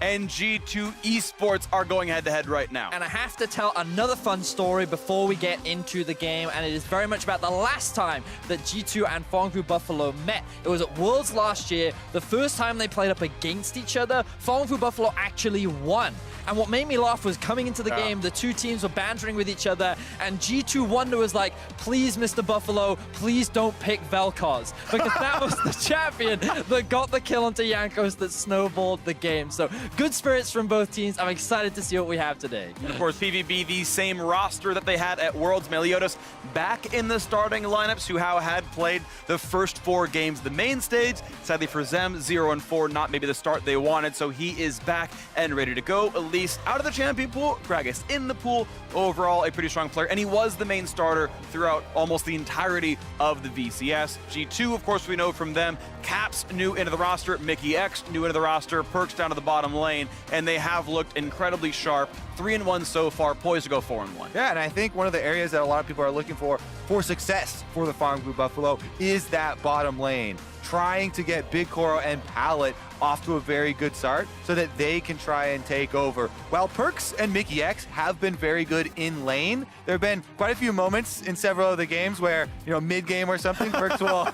and G2 Esports are going head-to-head right now. And I have to tell another fun story before we get into the game, and it is very much about the last time that G2 and Phong Buffalo met. It was at Worlds last year. The first time they played up against each other, Phong Buffalo actually won. And what made me laugh was coming into the game, the two teams were bantering with each other, and G2 Wonder was like, please, Mr. Buffalo, please don't pick Vel'Koz. Because that was the champion that got the kill onto Jankos that snowballed the game. So good spirits from both teams. I'm excited to see what we have today. And of course, PVB, the same roster that they had at Worlds. Meliodas back in the starting lineups, who had played the first 4 games the main stage. Sadly for Zem, 0-4, not maybe the start they wanted, so he is back and ready to go. Elise out of the champion pool, Gragas in the pool. Overall, a pretty strong player, and he was the main starter throughout almost the entirety of the VCS. G2, of course, we know from them, Caps new into the roster, Mickey X new into the roster, Perks down to the bottom lane, and they have looked incredibly sharp. 3-1 so far, poised to go 4-1. Yeah, and I think one of the areas that a lot of people are looking for success for the Phong Buffalo is that bottom lane. Trying to get Big Koro and Pallet off to a very good start so that they can try and take over. While Perks and Mickey X have been very good in lane, there have been quite a few moments in several of the games where, mid-game or something, Perks will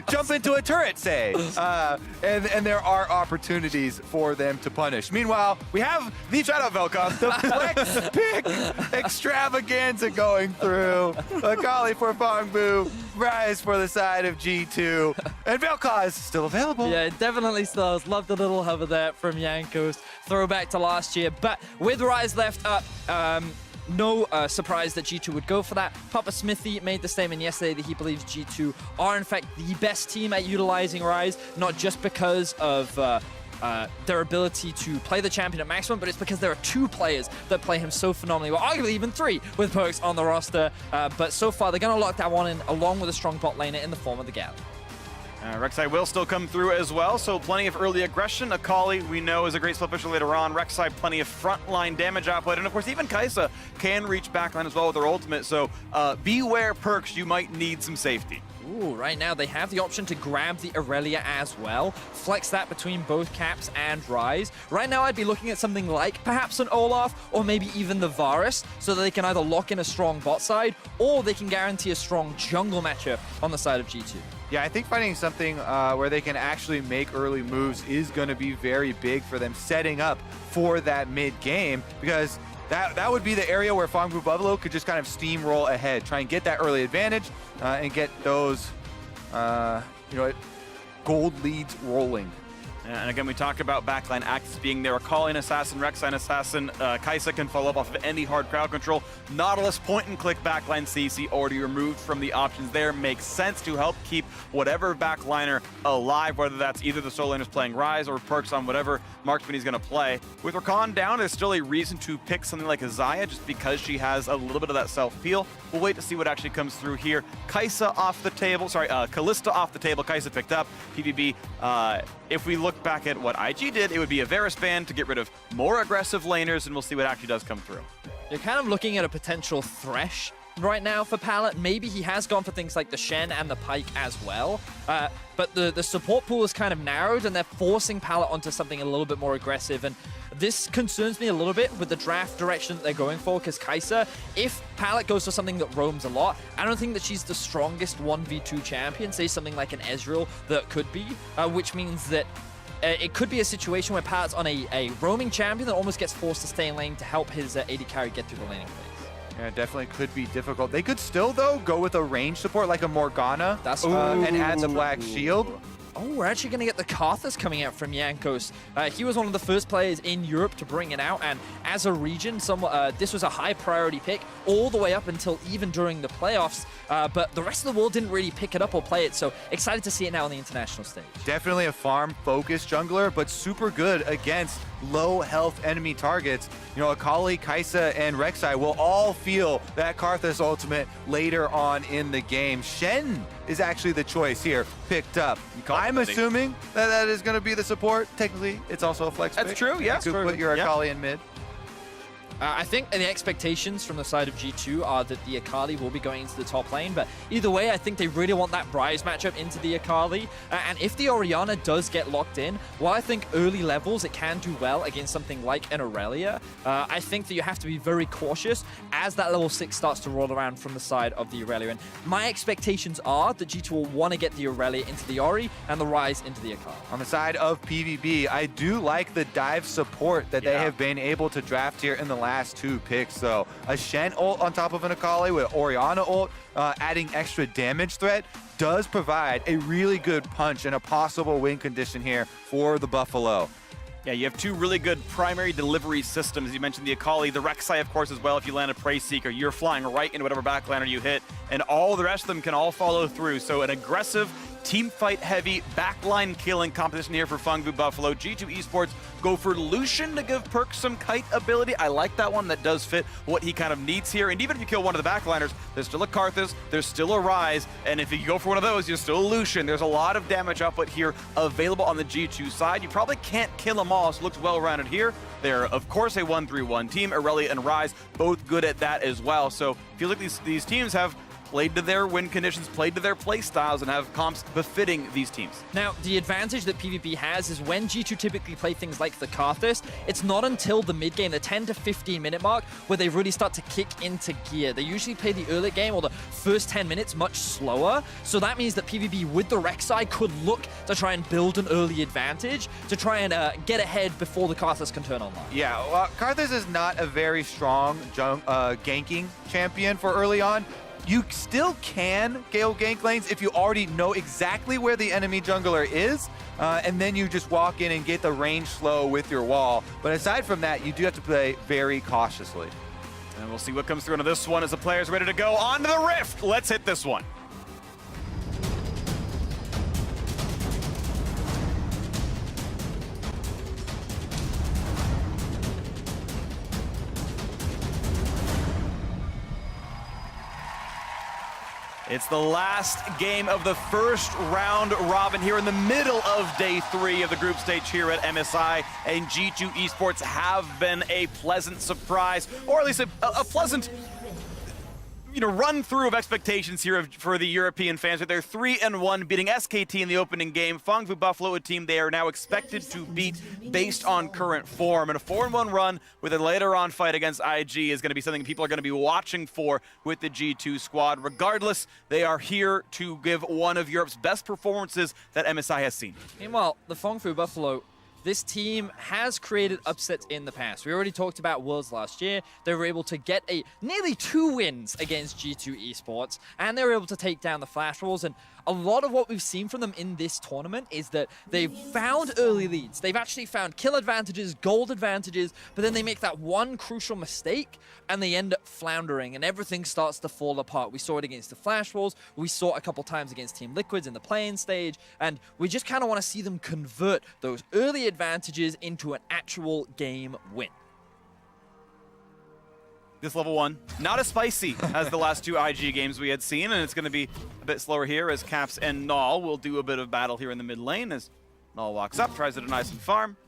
jump into a turret, say, and there are opportunities for them to punish. Meanwhile, we have the shout out Vel'Koz, the flex pick extravaganza going through. Akali for Phong Bu, Rise for the side of G2, and Vel'Koz still available. Yeah, definitely still. Love the little hover there from Jankos. Throwback to last year. But with Rise left up, no surprise that G2 would go for that. Papa Smithy made the statement yesterday that he believes G2 are in fact the best team at utilizing Rise, not just because of their ability to play the champion at maximum, but it's because there are 2 players that play him so phenomenally, well, arguably even 3 with Perks on the roster. But so far, they're going to lock that one in along with a strong bot laner in the form of the Gap. Rek'Sai will still come through as well, so plenty of early aggression. Akali, we know, is a great split pusher later on. Rek'Sai, plenty of frontline damage output, and of course, even Kai'Sa can reach backline as well with her ultimate, so beware Perks, you might need some safety. Ooh, right now they have the option to grab the Aurelia as well, flex that between both Caps and Rise. Right now I'd be looking at something like perhaps an Olaf or maybe even the Varus, so that they can either lock in a strong bot side or they can guarantee a strong jungle matchup on the side of G2. Yeah, I think finding something where they can actually make early moves is going to be very big for them, setting up for that mid-game, because that would be the area where Phong Buffalo could just kind of steamroll ahead, try and get that early advantage and get those, gold leads rolling. And again, we talk about backline access being there. Akali an assassin, Rek'Sai an assassin. Kai'Sa can follow up off of any hard crowd control. Nautilus point-and-click backline CC already removed from the options there. Makes sense to help keep whatever backliner alive, whether that's either the solo laners playing Rise or Perks on whatever marksman he's going to play. With Rakan down, there's still a reason to pick something like Azaya just because she has a little bit of that self-peel. We'll wait to see what actually comes through here. Kai'Sa off the table. Sorry, Kalista off the table. Kai'Sa picked up. PVB, if we look back at what IG did, it would be a Varus ban to get rid of more aggressive laners, and we'll see what actually does come through. You're kind of looking at a potential Thresh right now for Pallet. Maybe he has gone for things like the Shen and the Pike as well. But the support pool is kind of narrowed, and they're forcing Pallet onto something a little bit more aggressive. And this concerns me a little bit with the draft direction that they're going for, because Kai'Sa, if Pallet goes for something that roams a lot, I don't think that she's the strongest 1v2 champion, say something like an Ezreal that could be, which means that it could be a situation where Pallet's on a roaming champion that almost gets forced to stay in lane to help his AD carry get through the laning phase. Yeah, definitely could be difficult. They could still, though, go with a range support like a Morgana and add the Black Shield. Oh, we're actually going to get the Karthus coming out from Jankos. He was one of the first players in Europe to bring it out, and as a region, this was a high priority pick all the way up until even during the playoffs, but the rest of the world didn't really pick it up or play it, so excited to see it now on the international stage. Definitely a farm-focused jungler, but super good against low-health enemy targets. Akali, Kai'Sa, and Rek'Sai will all feel that Karthus ultimate later on in the game. Shen is actually the choice here, picked up. I'm assuming that is going to be the support. Technically, it's also a flex pick. That's true, yeah. You could put your Akali in mid. I think the expectations from the side of G2 are that the Akali will be going into the top lane, but either way, I think they really want that Bryce matchup into the Akali. And if the Orianna does get locked in, while I think early levels it can do well against something like an Aurelia, I think that you have to be very cautious as that level 6 starts to roll around from the side of the Aurelia. And my expectations are that G2 will want to get the Aurelia into the Ori and the Ryze into the Akali. On the side of PVB, I do like the dive support that they have been able to draft here in the last 2 picks. So a Shen ult on top of an Akali with Orianna ult, adding extra damage threat does provide a really good punch and a possible win condition here for the Buffalo. Yeah, you have 2 really good primary delivery systems. You mentioned the Akali, the Rek'Sai, of course, as well. If you land a Prey Seeker, you're flying right into whatever backliner you hit, and all the rest of them can all follow through. So an aggressive, team fight heavy, backline killing competition here for Phong Vu Buffalo. G2 Esports go for Lucian to give Perk some kite ability. I like that one. That does fit what he kind of needs here. And even if you kill one of the backliners, there's still a Karthus, there's still a Ryze, and if you go for one of those, you're still a Lucian. There's a lot of damage output here available on the G2 side. You probably can't kill them all, so it looks well-rounded here. They're, of course, a 1-3-1 team. Aurelia and Ryze, both good at that as well. So I feel like these teams have played to their win conditions, played to their play styles, and have comps befitting these teams. Now, the advantage that PvP has is when G2 typically play things like the Karthus, it's not until the mid-game, the 10 to 15 minute mark, where they really start to kick into gear. They usually play the early game or the first 10 minutes much slower, so that means that PvP with the Rek'Sai could look to try and build an early advantage, to try and get ahead before the Karthus can turn online. Yeah, well, Karthus is not a very strong ganking champion for early on. You still can Gale gank lanes if you already know exactly where the enemy jungler is, and then you just walk in and get the range slow with your wall. But aside from that, you do have to play very cautiously. And we'll see what comes through into this one as the player's ready to go on to the Rift. Let's hit this one. It's the last game of the first round robin here in the middle of day 3 of the group stage here at MSI, and G2 Esports have been a pleasant surprise, or at least a pleasant run through of expectations here for the European fans. They're 3-1, beating SKT in the opening game. Phong Vu Buffalo, a team they are now expected to beat based on current form. And a 4-1 run with a later on fight against IG is going to be something people are going to be watching for with the G2 squad. Regardless, they are here to give one of Europe's best performances that MSI has seen. Meanwhile, the Phong Vu Buffalo, this team has created upsets in the past. We already talked about Worlds last year. They were able to get nearly 2 wins against G2 Esports, and they were able to take down the Flash Wolves. And a lot of what we've seen from them in this tournament is that they've found early leads. They've actually found kill advantages, gold advantages, but then they make that one crucial mistake and they end up floundering and everything starts to fall apart. We saw it against the Flash Wolves. We saw it a couple times against Team Liquids in the playing stage, and we just kind of want to see them convert those early advantages into an actual game win. This level 1, not as spicy as the last 2 IG games we had seen, and it's going to be a bit slower here as Caps and Null will do a bit of battle here in the mid lane as Null walks up, tries to deny some farm,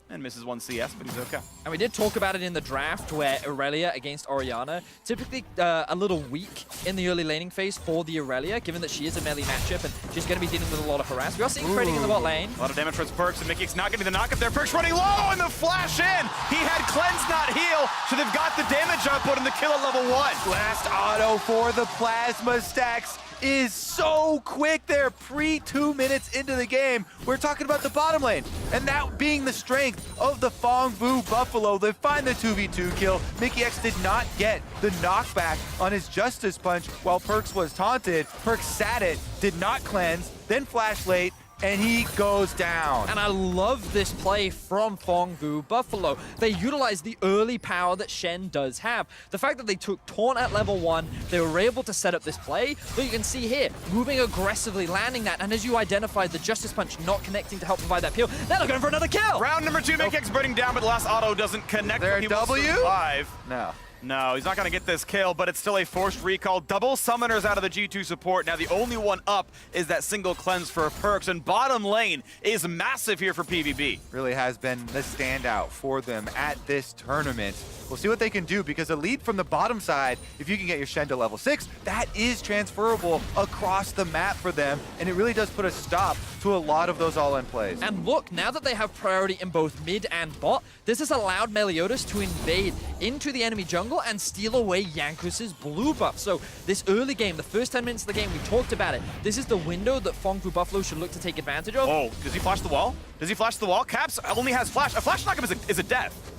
and misses 1 CS, but he's okay. And we did talk about it in the draft where Aurelia against Orianna, typically a little weak in the early laning phase for the Aurelia, given that she is a melee matchup and she's going to be dealing with a lot of harass. We are seeing trading in the bot lane. A lot of damage for his Perks, and Mickey's not getting the knock up there. Perks running low, and the flash in! He had Cleanse, not Heal, so they've got the damage output and the kill at level 1. Last auto for the Plasma Stacks is so quick there, 2 minutes into the game. We're talking about the bottom lane, and that being the strength of the Phong Vu Buffalo. They find the 2v2 kill. Mickey X did not get the knockback on his Justice Punch while Perks was taunted. Perks sat it, did not cleanse, then flash late, and he goes down. And I love this play from Phong Vu Buffalo. They utilize the early power that Shen does have. The fact that they took Taunt at level 1, they were able to set up this play. But you can see here, moving aggressively, landing that, and as you identified, the Justice Punch not connecting to help provide that peel. Now they're going for another kill! Round number 2, Mickey X burning down, but the last auto doesn't connect. There a He W? will survive. No. No, he's not going to get this kill, but it's still a forced recall. Double summoners out of the G2 support. Now the only one up is that single cleanse for Perks, and bottom lane is massive here for PVB. Really has been the standout for them at this tournament. We'll see what they can do, because a lead from the bottom side, if you can get your Shen to level 6, that is transferable across the map for them, and it really does put a stop to a lot of those all-in plays. And look, now that they have priority in both mid and bot, this has allowed Meliodas to invade into the enemy jungle and steal away Yankus's blue buff. So this early game, the first 10 minutes of the game, we talked about it. This is the window that Phong Fu Buffalo should look to take advantage of. Oh, does he flash the wall? Does he flash the wall? Caps only has flash. A flash knockup is a death.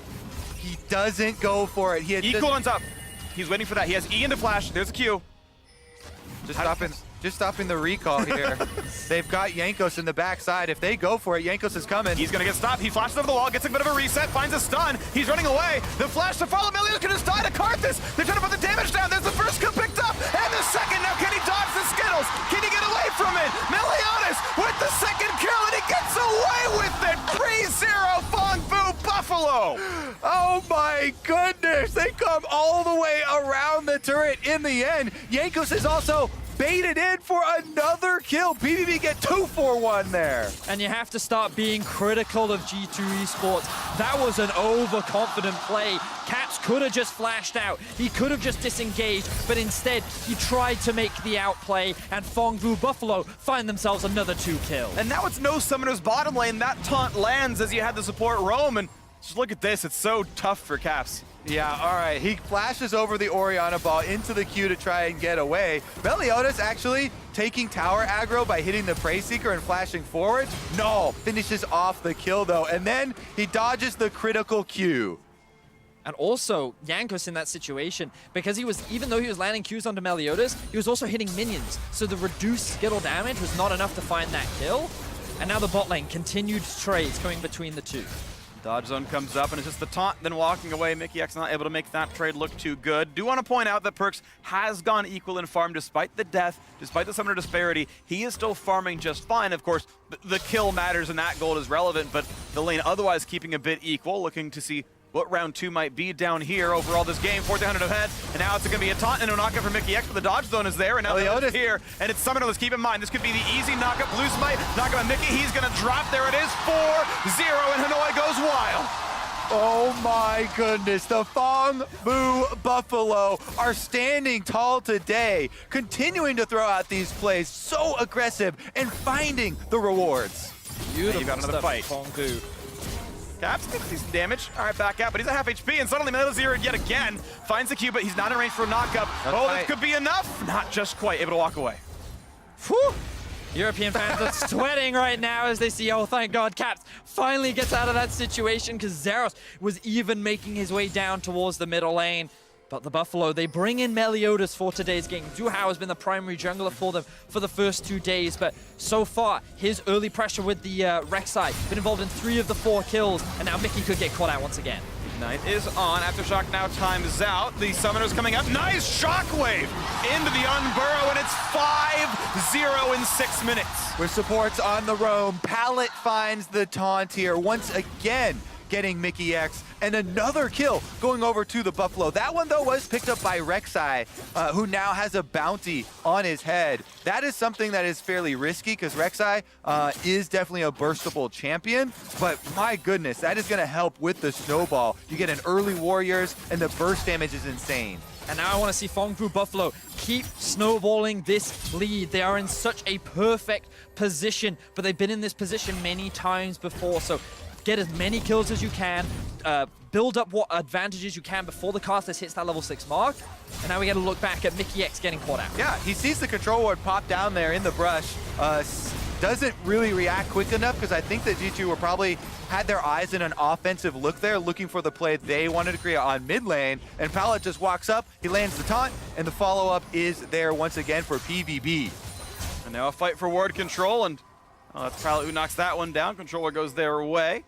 He doesn't go for it. Equal ends up. He's waiting for that. He has E into flash. There's a Q. Just stopping the recall here. They've got Jankos in the backside. If they go for it, Jankos is coming. He's going to get stopped. He flashes over the wall, gets a bit of a reset, finds a stun. He's running away. The flash to follow. Meliodas can just die to Karthus. They're trying to put the damage down. There's the first kill picked up, and the second. Now can he dodge the Skittles? Can he get away from it? Meliodas with the second kill, and he gets away with it. 3-0 Phong Fu Buffalo. Oh my goodness. They come all the way around the turret in the end. Jankos is also baited in for another kill. PVB get 2-for-1 there. And you have to start being critical of G2 Esports. That was an overconfident play. Caps could have just flashed out. He could have just disengaged, but instead he tried to make the outplay, and Phong Fu Buffalo find themselves another 2 kills. And now it's no summoner's bottom lane. That taunt lands as you had the support roam, and just look at this. It's so tough for Caps. Yeah, all right. He flashes over the Orianna ball into the queue to try and get away. Meliodas actually taking tower aggro by hitting the Prey Seeker and flashing forward. No, finishes off the kill though, and then he dodges the critical Q. And also, Jankos in that situation, because even though he was landing Qs onto Meliodas, he was also hitting minions. So the reduced Skittle damage was not enough to find that kill. And now the bot lane, continued trades going between the two. Dodge zone comes up, and it's just the taunt, then walking away. Mikyx not able to make that trade look too good. Do want to point out that Perks has gone equal in farm despite the death, despite the summoner disparity. He is still farming just fine. Of course, the kill matters and that gold is relevant, but the lane otherwise keeping a bit equal, looking to see what round 2 might be down here overall this game. 400 ahead, and now it's going to be a taunt and a knockup for Mikyx, but the dodge zone is there, and now Meliodas here, and it's summonerless. Keep in mind, this could be the easy knockup. Blue Smite, knockup on Mickey. He's going to drop. There it is, 4-0, and Hanoi goes wild. Oh my goodness, the Phong Fu Buffalo are standing tall today, continuing to throw out these plays, so aggressive and finding the rewards. Beautiful. You got another fight. Phong Fu. Caps takes decent damage. All right, back out, but he's at half HP, and suddenly Meliodas here yet again. Finds the Q, but he's not in range for a knockup. This could be enough. Not just quite able to walk away. Whew. European fans are sweating right now as they see, oh, thank God, Caps finally gets out of that situation, because Zeros was even making his way down towards the middle lane. But the Buffalo, they bring in Meliodas for today's game. Duhao has been the primary jungler for them for the first 2 days, but so far, his early pressure with the Rek'Sai, been involved in 3 of the 4 kills, and now Mickey could get caught out once again. Ignite is on. Aftershock now times out. The summoner's coming up. Nice shockwave into the Unburrow, and it's 5-0 in 6 minutes. With supports on the roam, Pallet finds the taunt here once again, getting Mikyx, and another kill going over to the Buffalo. That one, though, was picked up by Rek'Sai, who now has a bounty on his head. That is something that is fairly risky, because Rek'Sai is definitely a burstable champion, but my goodness, that is going to help with the snowball. You get an early Warriors, and the burst damage is insane. And now I want to see Phong Fu Buffalo keep snowballing this lead. They are in such a perfect position, but they've been in this position many times before, so get as many kills as you can, build up what advantages you can before the Karthus hits that level 6 mark, and now we get to look back at Mikyx getting caught out. Yeah, he sees the control ward pop down there in the brush, doesn't really react quick enough, because I think that G2 were probably had their eyes in an offensive look there, looking for the play they wanted to create on mid lane, and Pallet just walks up, he lands the taunt, and the follow-up is there once again for PVB. And now a fight for ward control, and that's Pallet who knocks that one down. Controller goes their way.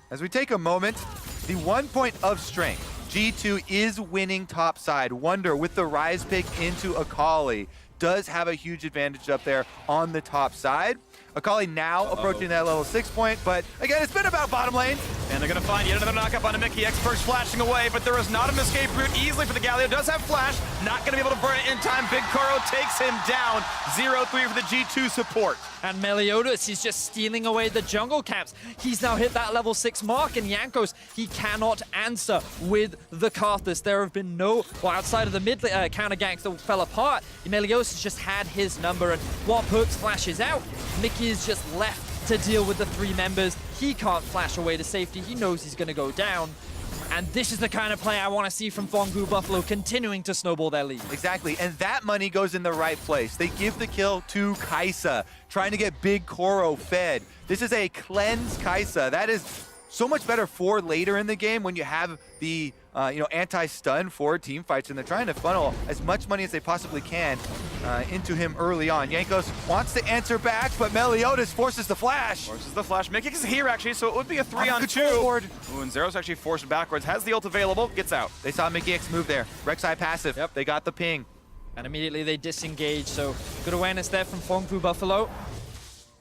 As we take a moment, the 1 point of strength. G2 is winning top side. Wonder with the Rise pick into Akali does have a huge advantage up there on the top side. Akali now approaching that level 6 point, but again, it's been about bottom lane. And they're going to find yet another knockup on a Mickey. Experts flashing away, but there is not an escape route easily for the Galio. Does have flash, not going to be able to burn it in time. Big Koro takes him down. 0-3 for the G2 support. And Meliodas, he's just stealing away the jungle caps. He's now hit that level 6 mark, and Jankos, he cannot answer with the Karthus. There have been no, well, outside of the mid counter ganks that fell apart, Meliodas has just had his number, and while Perkz flashes out, Mickey is just left to deal with the 3 members. He can't flash away to safety. He knows he's going to go down. And this is the kind of play I want to see from Phong Buffalo, continuing to snowball their lead. Exactly, and that money goes in the right place. They give the kill to Kai'Sa, trying to get Big Koro fed. This is a cleansed Kai'Sa. That is so much better for later in the game when you have the anti-stun for team fights, and they're trying to funnel as much money as they possibly can into him early on. Jankos wants to answer back, but Meliodas forces the flash. Forces the flash. Mickey is here, actually, so it would be a 3-on-2. Ooh, and Zero's actually forced backwards. Has the ult available. Gets out. They saw Mickey X move there. Rek'Sai passive. Yep. They got the ping. And immediately they disengage, so good awareness there from Phong Buffalo.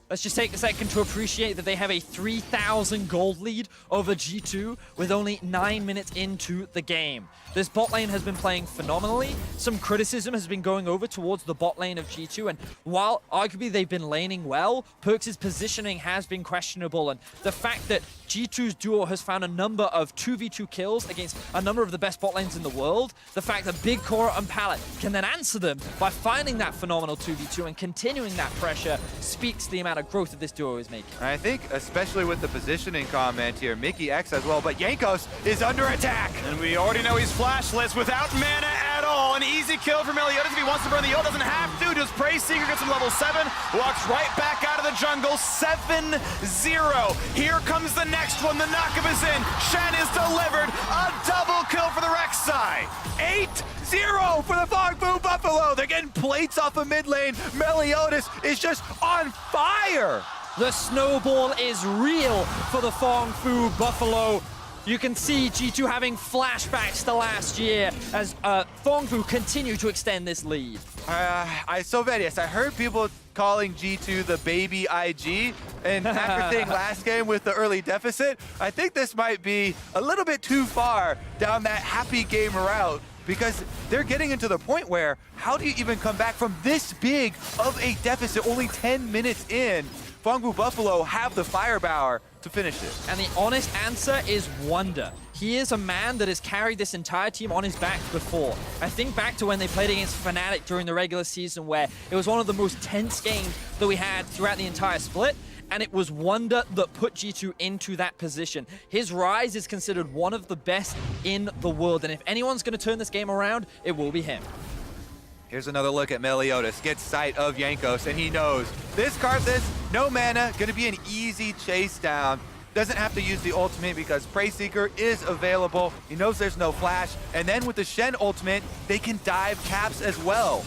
Let's just take a second to appreciate that they have a 3,000 gold lead over G2 with only 9 minutes into the game. This bot lane has been playing phenomenally. Some criticism has been going over towards the bot lane of G2, and while arguably they've been laning well, Perkz' positioning has been questionable, and the fact that G2's duo has found a number of 2v2 kills against a number of the best bot lanes in the world, the fact that Big Koro and Pallet can then answer them by finding that phenomenal 2v2 and continuing that pressure speaks to the amount of growth that this duo is making. I think, especially with the positioning comment here, Mickey X as well, but Jankos is under attack. And we already know he's flashless without mana at all. An easy kill for Meliodas if he wants to burn the ult. Doesn't have to. Just Prey Seeker gets him level 7. Walks right back out of the jungle. 7-0. Here comes the next one. The knockup is in. Shen is delivered. A double kill for the Rek'Sai. 8-0 for the Phong Buffalo. They're getting plates off of mid lane. Meliodas is just on fire. The snowball is real for the Phong Buffalo. You can see G2 having flashbacks to last year as Phong continue to extend this lead. I heard people calling G2 the baby IG, and after saying last game with the early deficit, I think this might be a little bit too far down that happy game route, because they're getting into the point where how do you even come back from this big of a deficit only 10 minutes in? Phong Buffalo have the firepower to finish it. And the honest answer is Wonder. He is a man that has carried this entire team on his back before. I think back to when they played against Fnatic during the regular season, where it was one of the most tense games that we had throughout the entire split, and it was Wonder that put G2 into that position. His rise is considered one of the best in the world, and if anyone's going to turn this game around, it will be him. Here's another look at Meliodas. Gets sight of Jankos, and he knows this Karthus, no mana, gonna be an easy chase down. Doesn't have to use the ultimate because Prey Seeker is available. He knows there's no flash, and then with the Shen ultimate, they can dive caps as well.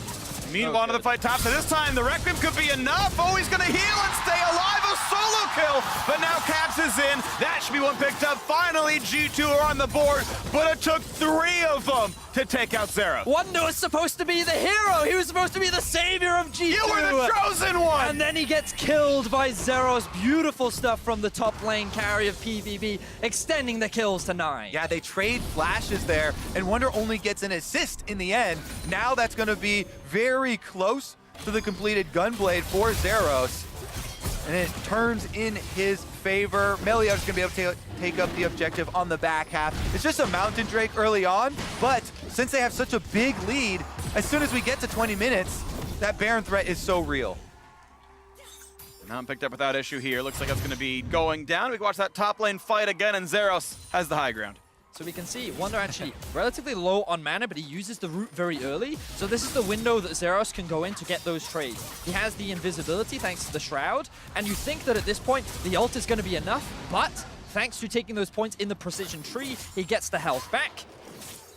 Meanwhile, another fight top. So this time, the Requiem could be enough. Oh, he's gonna heal and stay alive. A solo kill, but now Caps is in. That should be one picked up. Finally, G2 are on the board, but it took 3 of them to take out Zero. Wonder was supposed to be the hero. He was supposed to be the savior of G2. You were the chosen one! And then he gets killed by Zeros. Beautiful stuff from the top lane carry of PVB, extending the kills to 9. Yeah, they trade flashes there, and Wonder only gets an assist in the end. Now that's gonna be very close to the completed Gunblade for Zeros, and it turns in his favor. Meliodas is gonna be able to take up the objective on the back half. It's just a Mountain Drake early on, but since they have such a big lead, as soon as we get to 20 minutes, that Baron threat is so real. Not picked up without issue here. Looks like it's going to be going down. We can watch that top lane fight again, and Zeros has the high ground. So we can see Wonder actually relatively low on mana, but he uses the root very early. So this is the window that Zeros can go in to get those trades. He has the invisibility thanks to the Shroud, and you think that at this point, the ult is going to be enough, but thanks to taking those points in the precision tree, he gets the health back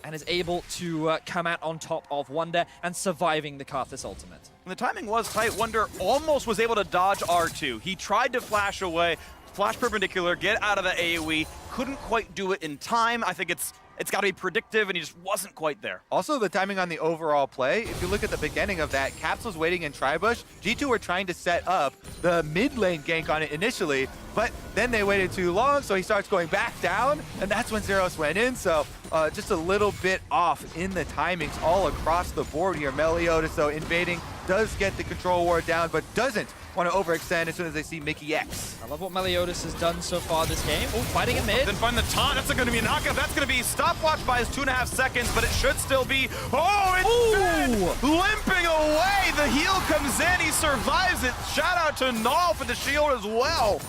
and is able to come out on top of Wonder and surviving the Karthus ultimate. And the timing was tight. Wonder almost was able to dodge R2. He tried to flash away, flash perpendicular, get out of the AoE. Couldn't quite do it in time. I think it's got to be predictive, and he just wasn't quite there. Also, the timing on the overall play, if you look at the beginning of that, Caps was waiting in Tribush. G2 were trying to set up the mid lane gank on it initially, but then they waited too long, so he starts going back down, and that's when Zeros went in. So just a little bit off in the timings all across the board here. Meliodas, though, invading, does get the control ward down, but doesn't want to overextend as soon as they see Mickey X. I love what Meliodas has done so far this game. Oh, fighting in mid. Then find the taunt. That's going to be a knockup. That's going to be stopwatch by his 2.5 seconds, but it should still be. Oh, it's dead! Limping away. The heal comes in. He survives it. Shout out to Null for the shield as well.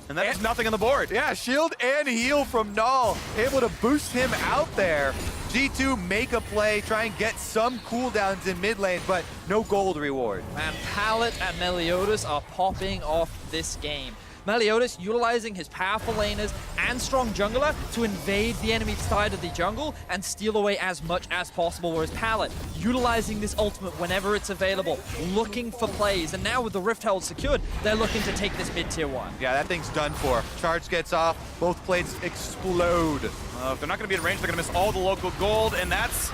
And that is nothing on the board. Yeah, shield and heal from Null, able to boost him out there. G2 make a play, try and get some cooldowns in mid lane, but no gold reward. Man, Pallet and Meliodas are popping off this game. Meliodas utilizing his powerful laners and strong jungler to invade the enemy side of the jungle and steal away as much as possible, whereas Pallet utilizing this ultimate whenever it's available, looking for plays, and now with the Rift Herald secured, they're looking to take this mid tier 1. Yeah, that thing's done for. Charge gets off, both plates explode. If they're not going to be in range, they're going to miss all the local gold, and that's...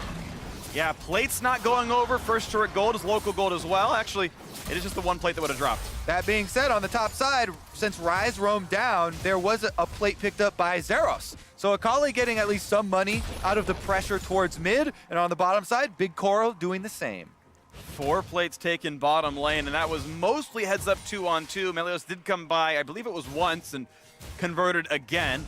Yeah, plate's not going over. First turret gold is local gold as well. Actually, it is just the one plate that would have dropped. That being said, on the top side, since Ryze roamed down, there was a plate picked up by Zeros. So Akali getting at least some money out of the pressure towards mid, and on the bottom side, Big Coral doing the same. 4 plates taken bottom lane, and that was mostly heads up 2-on-2. Meliodas did come by, I believe it was once, and converted again.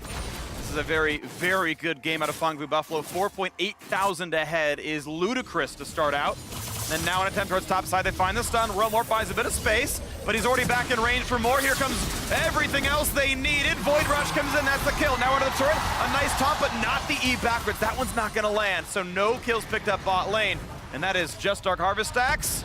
This is a very, very good game out of Phong Buffalo. 4.8 thousand ahead is ludicrous to start out. And now an attempt towards top side, they find the stun. Realmort buys a bit of space, but he's already back in range for more. Here comes everything else they needed. Void Rush comes in, that's the kill. Now under the turret, a nice taunt, but not the E backwards. That one's not gonna land, so no kills picked up bot lane. And that is just Dark Harvest stacks.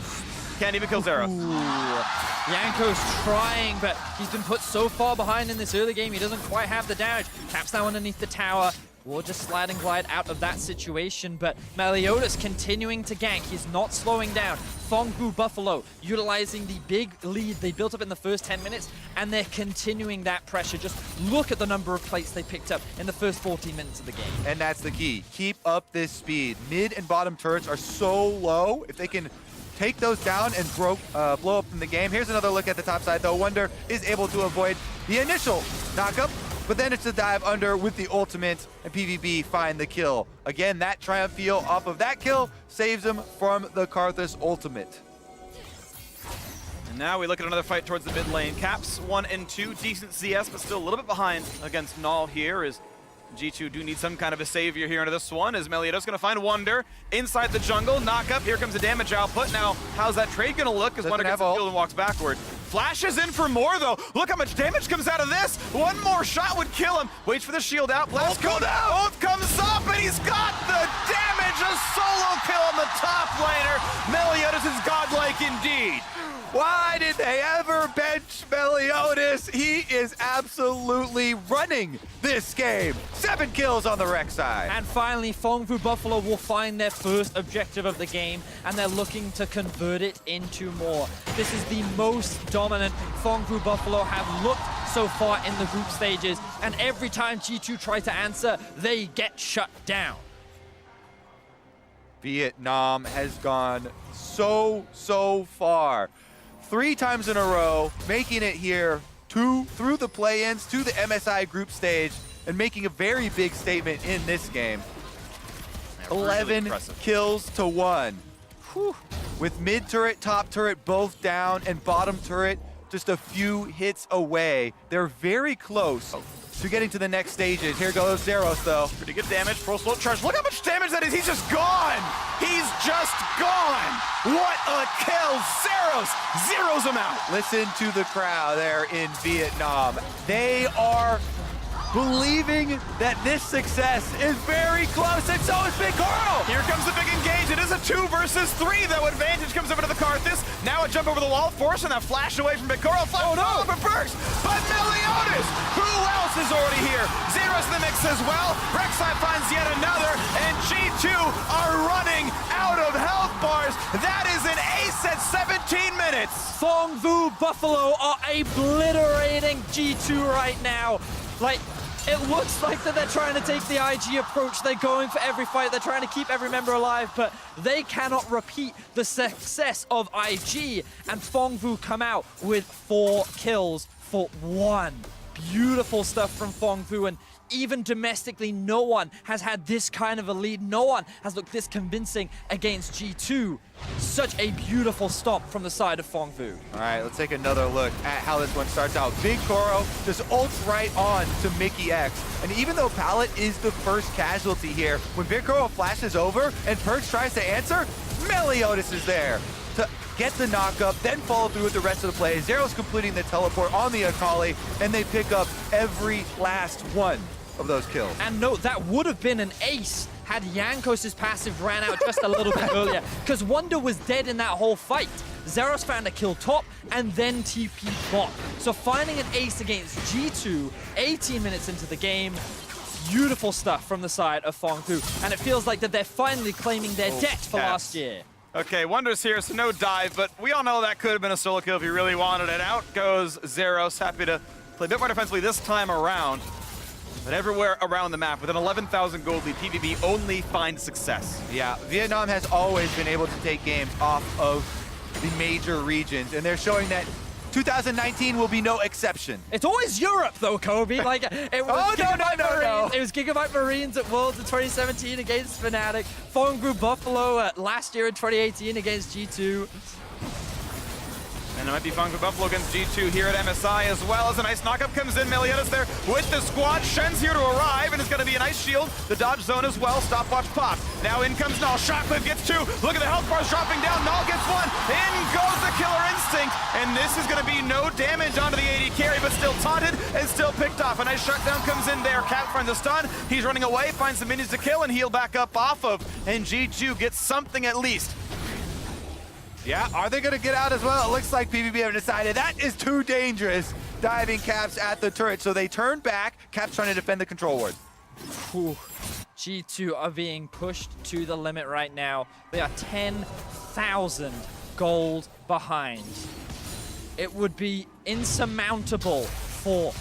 Can't even kill Zeros. Yanko's trying, but he's been put so far behind in this early game, he doesn't quite have the damage. Caps now underneath the tower. We'll just slide and glide out of that situation, but Meliodas continuing to gank. He's not slowing down. Phong Buffalo utilizing the big lead they built up in the first 10 minutes, and they're continuing that pressure. Just look at the number of plates they picked up in the first 14 minutes of the game. And that's the key. Keep up this speed. Mid and bottom turrets are so low. If they can take those down and blow up in the game. Here's another look at the top side, though. Wonder is able to avoid the initial knockup, but then it's a dive under with the ultimate, and PVB find the kill. Again, that Triumph feel off of that kill saves him from the Karthus ultimate. And now we look at another fight towards the mid lane. Caps 1 and 2, decent CS, but still a little bit behind against Null here as G2 do need some kind of a savior here into this one, as Meliodas going to find Wonder inside the jungle. Knock up, here comes the damage output. Now, how's that trade going to look as Wonder gets the kill and walks backward? Flashes in for more, though. Look how much damage comes out of this. One more shot would kill him. Waits for the shield out. Blast cooldown. Ult comes up, and he's got the damage. A solo kill on the top laner. Meliodas is godlike indeed. Why did they ever bench Meliodas? He is absolutely running this game. 7 kills on the Rec side. And finally, Phong Buffalo will find their first objective of the game, and they're looking to convert it into more. This is the most dominant Phong Buffalo have looked so far in the group stages, and every time G2 try to answer, they get shut down. Vietnam has gone so far. 3 times in a row, making it here through the play-ins to the MSI group stage and making a very big statement in this game. Yeah, 11 really kills to 1. Whew. With mid turret, top turret both down, and bottom turret just a few hits away. They're very close to getting to the next stages. Here goes Zeros, though. Pretty good damage. Pro slow charge. Look how much damage that is. He's just gone. He's just gone. What a kill. Zeros him out. Listen to the crowd there in Vietnam. They are believing that this success is very close, and so is Big Coral. Here comes the big engage. It is a 2 versus 3, though. Advantage comes over to the Karthus. Now a jump over the wall, forcing that flash away from Big Coral. Oh no, for Burks. But Meliodas, who else is already here? Zeros in the mix as well. Rek'Sai finds yet another, and G2 are running out of health bars. That is an ace at 17 minutes. minutes. Phong Vu Buffalo are obliterating G2 right now. Like, it looks like that they're trying to take the IG approach. They're going for every fight. They're trying to keep every member alive, but they cannot repeat the success of IG. And Phong Vu come out with 4 kills for 1. Beautiful stuff from Phong Vu, and even domestically, no one has had this kind of a lead. No one has looked this convincing against G2. Such a beautiful stomp from the side of Phong Vu. All right, let's take another look at how this one starts out. Big Koro just ults right on to Mickey X. And even though Pallet is the first casualty here, when Big Koro flashes over and Perch tries to answer, Meliodas is there to get the knock-up, then follow through with the rest of the play. Zero's completing the teleport on the Akali, and they pick up every last one of those kills. And note, that would have been an ace had Yankos' passive ran out just a little bit earlier, because Wonder was dead in that whole fight. Zeros found a kill top and then TP bot. So finding an ace against G2, 18 minutes into the game, beautiful stuff from the side of Phong Vu. And it feels like that they're finally claiming their debt for last year. Okay, Wonder's here, so no dive, but we all know that could have been a solo kill if you really wanted it. Out goes Zeros, happy to play a bit more defensively this time around. But everywhere around the map, with an 11,000 gold lead, PVB only finds success. Yeah, Vietnam has always been able to take games off of the major regions, and they're showing that 2019 will be no exception. It's always Europe, though, Kobe. Like, it was no. It was Gigabyte Marines at Worlds in 2017 against Fnatic. Phong Vu Buffalo last year in 2018 against G2. And it might be Phong Vu Buffalo against G2 here at MSI, as well as a nice knockup comes in. Meliodas there with the squad. Shen's here to arrive, and it's going to be a nice shield. The dodge zone as well. Stopwatch pop. Now in comes Null. Shotcliffe gets 2. Look at the health bars dropping down. Null gets 1. In goes the Killer Instinct. And this is going to be no damage onto the AD carry, but still taunted and still picked off. A nice shutdown comes in there. Cap finds a stun. He's running away, finds some minions to kill and heal back up off of. And G2 gets something at least. Yeah, are they going to get out as well? It looks like PVB have decided that is too dangerous. Diving Caps at the turret, so they turn back. Caps trying to defend the control ward. Whew. G2 are being pushed to the limit right now. They are 10,000 gold behind. It would be insurmountable for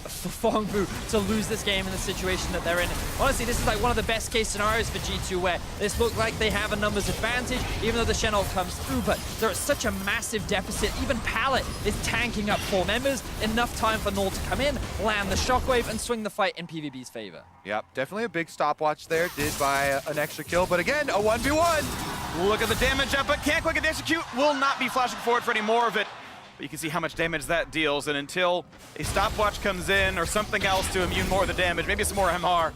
Phong Vu to lose this game in the situation that they're in. Honestly, this is like one of the best case scenarios for G2, where this looks like they have a numbers advantage, even though the Shen ult comes through, but they're at such a massive deficit. Even Pallet is tanking up 4 members. Enough time for Null to come in, land the shockwave, and swing the fight in PVB's favor. Yep, definitely a big stopwatch there, did by an extra kill, but again, a 1v1. Look at the damage up, but can't quite get the execute. Will not be flashing forward for any more of it. But you can see how much damage that deals, and until a stopwatch comes in or something else to immune more of the damage, maybe some more MR,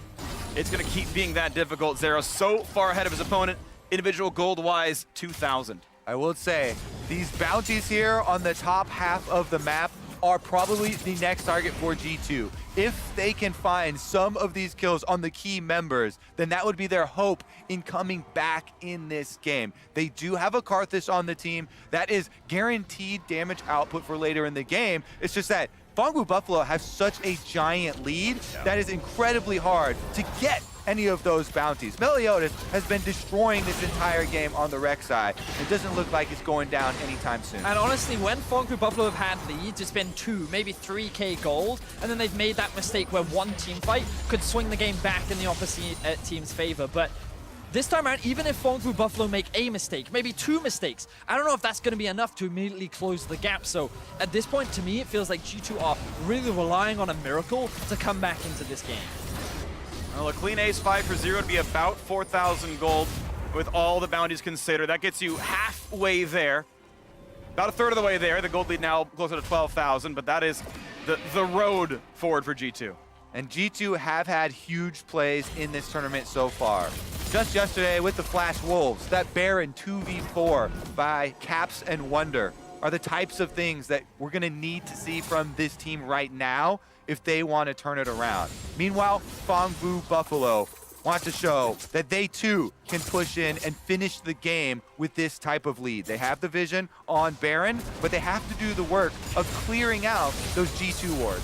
it's going to keep being that difficult. Zero so far ahead of his opponent, individual gold-wise, 2,000. I will say, these bounties here on the top half of the map are probably the next target for G2. If they can find some of these kills on the key members, then that would be their hope in coming back in this game. They do have a Karthus on the team. That is guaranteed damage output for later in the game. It's just that Phong Vu Buffalo has such a giant lead that is incredibly hard to get any of those bounties. Meliodas has been destroying this entire game on the rec side. It doesn't look like it's going down anytime soon. And honestly, when Phong Vu Buffalo have had leads, it's been 2, maybe 3k gold, and then they've made that mistake where one team fight could swing the game back in the opposite team's favor. But this time around, even if Phong Vu Buffalo make a mistake, maybe 2 mistakes, I don't know if that's going to be enough to immediately close the gap. So at this point, to me, it feels like G2 are really relying on a miracle to come back into this game. Well, a clean ace 5 for 0 would be about 4,000 gold with all the bounties considered. That gets you halfway there. About a third of the way there. The gold lead now closer to 12,000, but that is the road forward for G2. And G2 have had huge plays in this tournament so far. Just yesterday with the Flash Wolves, that Baron 2v4 by Caps and Wonder are the types of things that we're going to need to see from this team right now if they want to turn it around. Meanwhile, Phong Vu Buffalo want to show that they too can push in and finish the game with this type of lead. They have the vision on Baron, but they have to do the work of clearing out those G2 wards.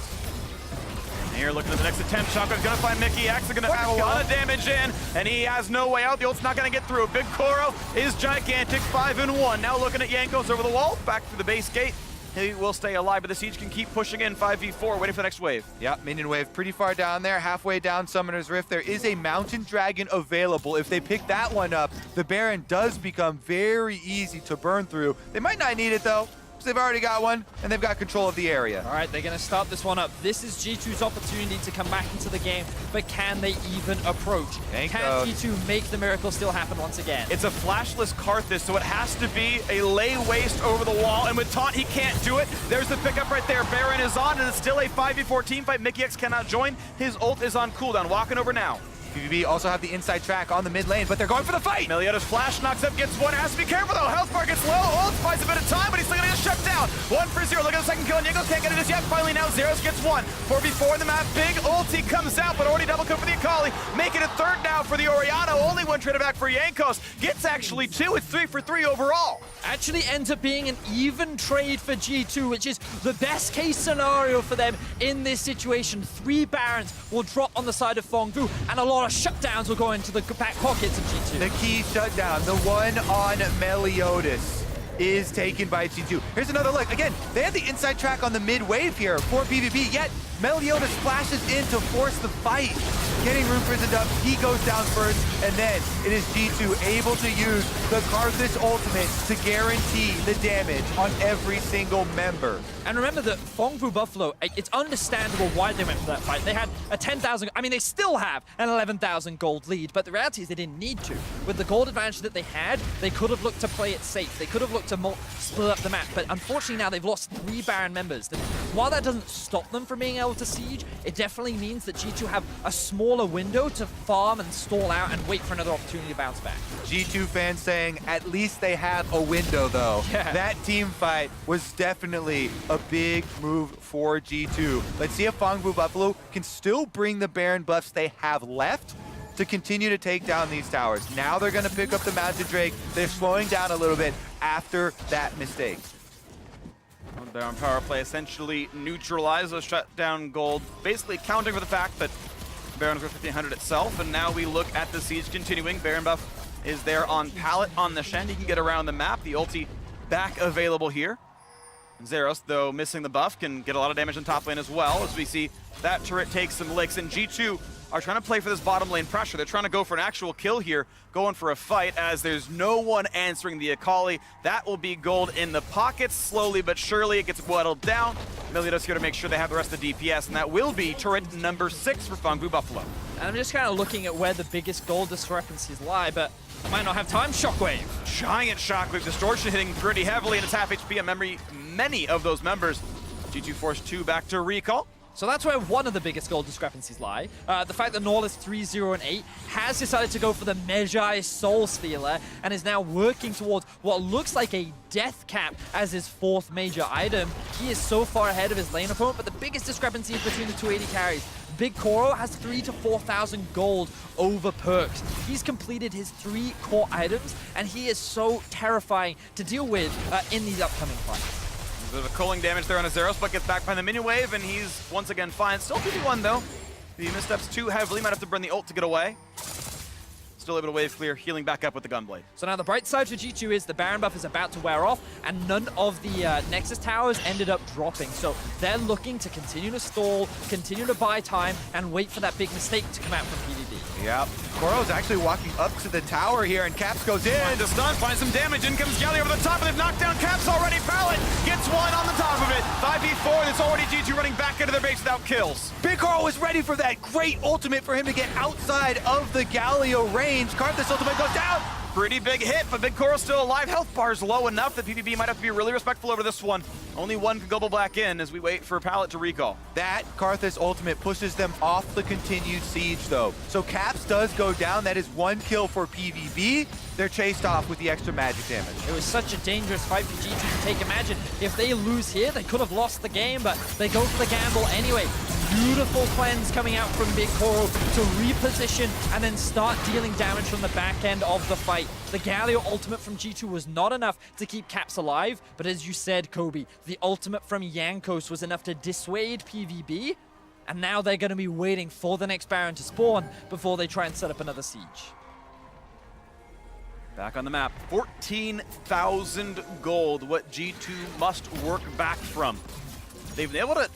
Here looking at the next attempt. Shotgun's gonna find Mickey X. They're gonna have a lot of damage in, and he has no way out. The ult's not gonna get through. Big Koro is gigantic, 5-1. Now looking at Jankos over the wall, back through the base gate. He will stay alive, but the Siege can keep pushing in 5v4, waiting for the next wave. Yep, minion wave pretty far down there, halfway down Summoner's Rift. There is a Mountain Dragon available. If they pick that one up, the Baron does become very easy to burn through. They might not need it though, because they've already got one, and they've got control of the area. All right, they're going to start this one up. This is G2's opportunity to come back into the game, but can they even approach? Can G2 make the miracle still happen once again? It's a flashless Karthus, so it has to be a lay waste over the wall, and with Taunt, he can't do it. There's the pickup right there. Baron is on, and it's still a 5v4 team fight. Mickey X cannot join. His ult is on cooldown. Walking over now. PVB also have the inside track on the mid lane, but they're going for the fight! Meliodas flash knocks up, gets one, has to be careful though. Health bar gets low, ult buys a bit of time, but he's still gonna get shut down. 1-for-0, look at the second kill, and Jankos can't get it just yet. Finally now, Zeros gets one. 4v4 in the map, big ulti comes out, but already double kill for the Akali. Make it a third now for the Orianna, only one traded back for Jankos. Gets actually two, it's 3-for-3 overall. Actually ends up being an even trade for G2, which is the best case scenario for them in this situation. 3 Barons will drop on the side of Phong Vu, and a lot of shutdowns will go into the back pockets of G2. The key shutdown, the one on Meliodas, is taken by G2. Here's another look. Again, they have the inside track on the mid wave here for PVB, yet Meliodas flashes in to force the fight. Getting room prisoned up, he goes down first, and then it is G2 able to use the Karthus ultimate to guarantee the damage on every single member. And remember that Phong Vu Buffalo, it's understandable why they went for that fight. They had a 10,000, I mean, they still have an 11,000 gold lead, but the reality is they didn't need to. With the gold advantage that they had, they could have looked to play it safe. They could have looked to split up the map, but unfortunately now they've lost 3 Baron members. While that doesn't stop them from being able to siege, it definitely means that G2 have a smaller window to farm and stall out and wait for another opportunity to bounce back. G2 fans saying at least they have a window though. Yeah. That team fight was definitely a big move for G2. Let's see if Phong Vu Buffalo can still bring the Baron buffs they have left to continue to take down these towers. Now they're gonna pick up the Mountain Drake. They're slowing down a little bit after that mistake. Baron power play essentially neutralized those shutdown gold, basically counting for the fact that Baron's worth 1500 itself, and now we look at the siege continuing. Baron buff is there on pallet on the Shen. He can get around the map. The ulti back available here. Zeros, though missing the buff, can get a lot of damage on top lane as well, as we see that turret take some licks, and G2 are trying to play for this bottom lane pressure. They're trying to go for an actual kill here, going for a fight, as there's no one answering the Akali. That will be gold in the pockets. Slowly but surely it gets whittled down. Meliodas here to make sure they have the rest of the DPS, and that will be turret number 6 for Phong Vu Buffalo. And I'm just kind of looking at where the biggest gold discrepancies lie, but I might not have time. Shockwave. Giant Shockwave Distortion hitting pretty heavily, and it's half HP on many of those members. G2 forced 2 back to recall. So that's where one of the biggest goal discrepancies lie. The fact that Nol is 3-0-8 has decided to go for the Magi Soul Stealer and is now working towards what looks like a death cap as his 4th major item. He is so far ahead of his lane opponent, but the biggest discrepancy is between the 280 carries. Big Koro has 3,000 to 4,000 gold over perks. He's completed his 3 core items, and he is so terrifying to deal with in these upcoming fights. A bit of a culling damage there on a Zeros, but gets back behind the minion wave, and he's once again fine. Still 2v1 though. He missteps too heavily, might have to burn the ult to get away. Still able to wave clear, healing back up with the Gunblade. So now the bright side for G2 is the Baron buff is about to wear off, and none of the Nexus towers ended up dropping. So they're looking to continue to stall, continue to buy time, and wait for that big mistake to come out from PVB. Yep. Koro's actually walking up to the tower here, and Caps goes in. Find the stun, finds some damage. In comes Galley over the top, and they've knocked down Caps already. Pallet gets one on the top of it. 5v4, and it's already G2 running back into their base without kills. Big Koro was ready for that great ultimate for him to get outside of the Galio range. Karthus ultimate goes down. Pretty big hit, but Big Koro's still alive. Health bar's low enough that PVB might have to be really respectful over this one. Only one can double back in as we wait for Pallet to recall. That Karthus ultimate pushes them off the continued siege though. So Caps does go down. That is 1 kill for PVB. They're chased off with the extra magic damage. It was such a dangerous fight for G2 to take. Imagine if they lose here, they could have lost the game, but they go for the gamble anyway. Beautiful cleanse coming out from Big Koro to reposition and then start dealing damage from the back end of the fight. The Galio ultimate from G2 was not enough to keep Caps alive, but as you said, Kobe, the ultimate from Jankos was enough to dissuade PVB, and now they're going to be waiting for the next Baron to spawn before they try and set up another siege. Back on the map, 14,000 gold, what G2 must work back from. They've been able to,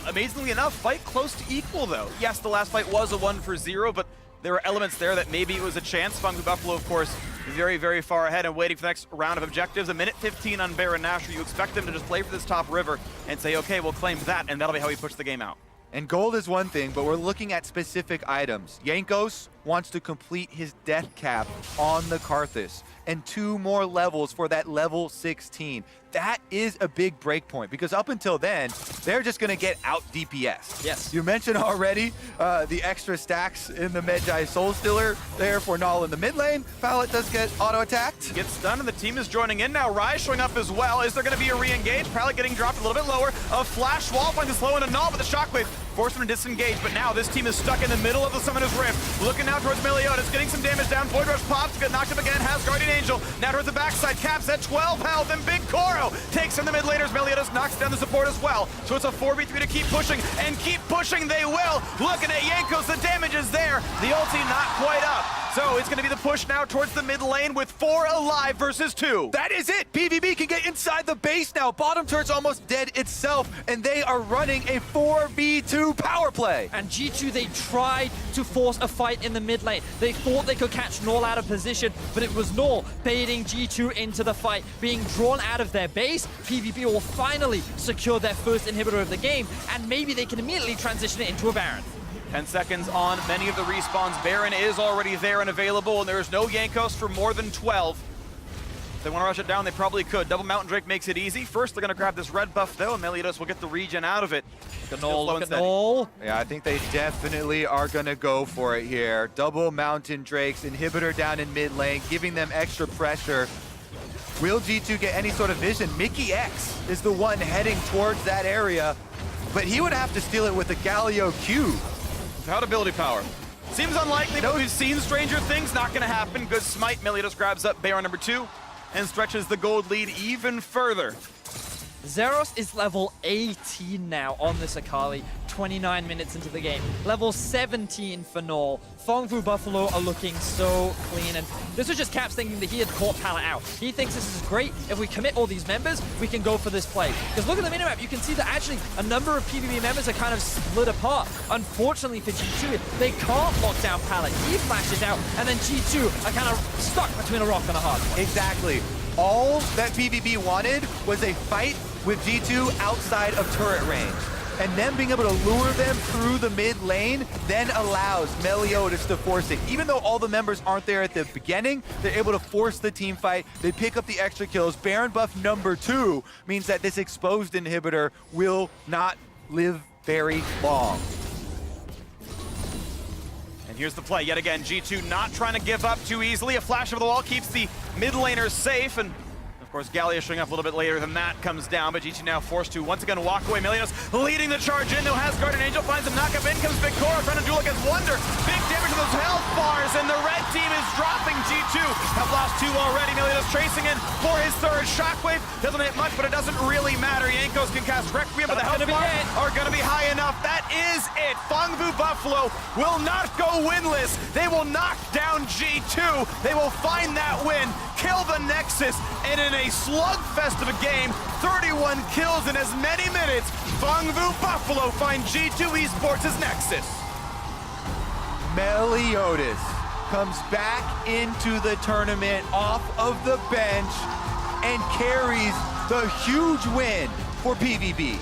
amazingly enough, fight close to equal though. Yes, the last fight was a 1-for-0, but there were elements there that maybe it was a chance. Phong Buffalo, of course, very, very far ahead and waiting for the next round of objectives. A minute 15 on Baron Nashor. You expect them to just play for this top river and say, okay, we'll claim that, and that'll be how we push the game out. And gold is one thing, but we're looking at specific items. Jankos wants to complete his death cap on the Karthus, and 2 more levels for that level 16. That is a big break point, because up until then, they're just going to get out DPS. Yes. You mentioned already the extra stacks in the Medjay Soul Stealer there for Null in the mid lane. Pallet does get auto-attacked. Gets stunned, and the team is joining in now. Rai showing up as well. Is there going to be a re-engage? Pallet getting dropped a little bit lower. A flash wall finds a slow into Null, but the shockwave forced him to disengage. But now this team is stuck in the middle of the Summoner's Rift. Looking now towards Meliodas, getting some damage down. Void Rush pops, get knocked up again, has Guardian Angel. Now towards the backside, caps at 12 health, and Big Koro takes in the mid laners. Meliodas knocks down the support as well. So it's a 4v3 to keep pushing, and keep pushing they will. Looking at Jankos, the damage is there. The ulti not quite up. So it's going to be the push now towards the mid lane with 4 alive versus 2. That is it! PVB can get inside the base now. Bottom turret's almost dead itself, and they are running a 4v2 power play. And G2, they tried to force a fight in the mid lane. They thought they could catch Null out of position, but it was Null baiting G2 into the fight, being drawn out of their base. PVB will finally secure their first inhibitor of the game, and maybe they can immediately transition it into a Baron. 10 seconds on many of the respawns. Baron is already there and available, and there is no Jankos for more than 12. If they want to rush it down, they probably could. Double Mountain Drake makes it easy. First, they're going to grab this red buff, though, and Meliodas will get the regen out of it. Look at Null. Yeah, I think they definitely are going to go for it here. Double Mountain Drakes, inhibitor down in mid lane, giving them extra pressure. Will G2 get any sort of vision? Mickey X is the one heading towards that area, but he would have to steal it with a Galio Q. Without ability power. Seems unlikely, but we've seen stranger things. Not going to happen. Good smite. Meliodas grabs up Baron number 2 and stretches the gold lead even further. Zeros is level 18 now on this Akali, 29 minutes into the game. Level 17 for Null. Phong Buffalo are looking so clean, and this was just Caps thinking that he had caught Pallet out. He thinks this is great. If we commit all these members, we can go for this play. Because look at the minimap, you can see that actually a number of PVB members are kind of split apart. Unfortunately for G2, they can't lock down Pallet. He flashes out, and then G2 are kind of stuck between a rock and a hard place. Exactly. All that PVB wanted was a fight with G2 outside of turret range. And then being able to lure them through the mid lane then allows Meliodas to force it. Even though all the members aren't there at the beginning, they're able to force the team fight. They pick up the extra kills. Baron buff number 2 means that this exposed inhibitor will not live very long. And here's the play yet again. G2 not trying to give up too easily. A flash over the wall keeps the mid laners safe, and of course, Gallia showing up a little bit later than that comes down, but G2 now forced to once again walk away. Meliodas leading the charge in. No has Guardian Angel, finds him, knock up in, comes Big Koro, trying to duel against Wonder. Big damage to those health bars, and the red team is dropping G2. Have lost 2 already. Meliodas tracing in for his 3rd shockwave. Doesn't hit much, but it doesn't really matter. Jankos can cast Requiem, but the health bars are going to be high enough. That is it. Phong Buffalo will not go winless. They will knock down G2. They will find that win, kill the Nexus, and in a slugfest of a game, 31 kills in as many minutes, Phong Buffalo find G2 Esports' Nexus. Meliodas comes back into the tournament off of the bench and carries the huge win for PVB.